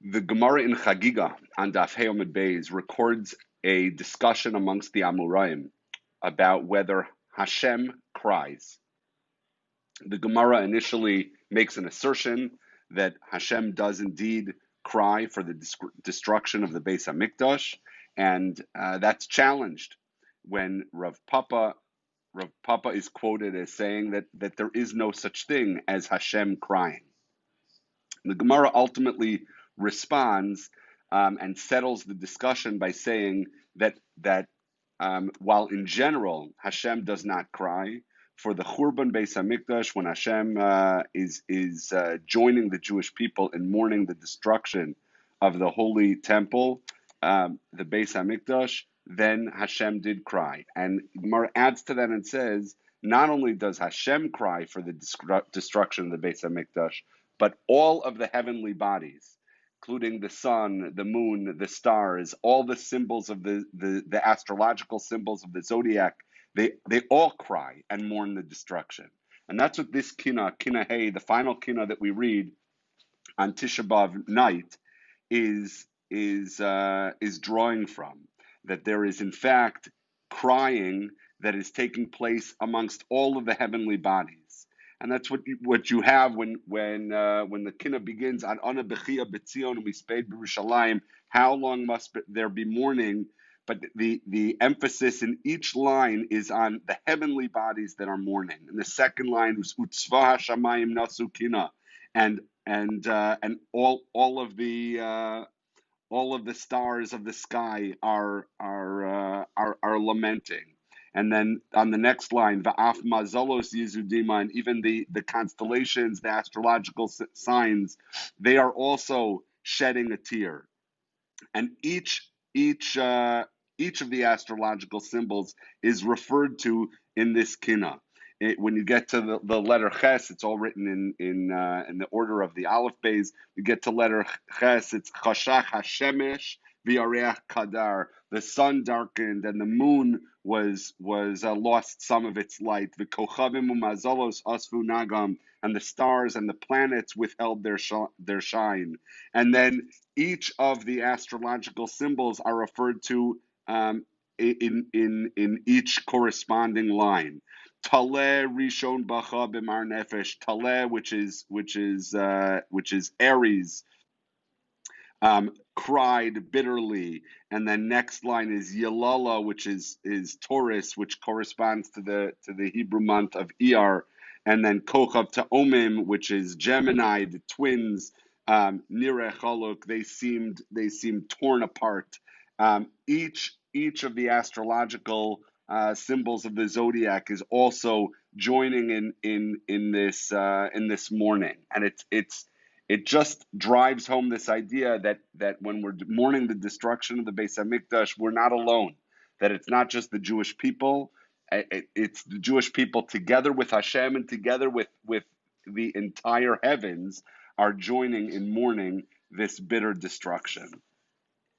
The Gemara in Chagiga on Daf Hey Amud Beis records a discussion amongst the Amoraim about whether Hashem cries. The Gemara initially makes an assertion that Hashem does indeed cry for the destruction of the Beis Hamikdash, and that's challenged when Rav Papa is quoted as saying that there is no such thing as Hashem crying. The Gemara ultimately responds and settles the discussion by saying that while in general Hashem does not cry, for the Churban Beis Hamikdash, when Hashem is joining the Jewish people in mourning the destruction of the Holy Temple, the Beis Hamikdash, then Hashem did cry. And Gemara adds to that and says, not only does Hashem cry for the destruction of the Beis Hamikdash, but all of the heavenly bodies, including the sun, the moon, the stars, all the symbols of the astrological symbols of the zodiac, they all cry and mourn the destruction. And that's what this Kina Hey, the final Kina that we read on Tisha B'Av night, is drawing from. That there is in fact crying that is taking place amongst all of the heavenly bodies. And that's what you have when the Kina begins on Ana Bechia B'Tzion U'Misped B'Yerushalayim. How long must there be mourning? But the emphasis in each line is on the heavenly bodies that are mourning. And the second line was Utzva Hashamayim Nasu Kina, and all of the stars of the sky are lamenting. And then on the next line, Va'af Mazalos Yizudima, and even the constellations, the astrological signs, they are also shedding a tear. And each of the astrological symbols is referred to in this Kina. When you get to the letter Ches, it's all written in the order of the Aleph Beis. You get to letter Ches, it's Chashach Hashemesh v'Yareach Kadar. The sun darkened and the moon was lost some of its light. V'Kochavim u'Mazalos asfu nagam, and the stars and the planets withheld their shine. And then each of the astrological symbols are referred to in each corresponding line. Taleh Rishon Bacha B'Mar Nefesh. Taleh, which is Aries, cried bitterly, and then next line is Yelala, which is Taurus, which corresponds to the Hebrew month of Iyar, and then Kochav Ta'omim, which is Gemini, the twins. Nireh Chaluk, they seemed torn apart. Each of the astrological symbols of the zodiac is also joining in this mourning, and it just drives home this idea that when we're mourning the destruction of the Beis Hamikdash, we're not alone. That it's not just the Jewish people; it's the Jewish people together with Hashem and together with the entire heavens are joining in mourning this bitter destruction.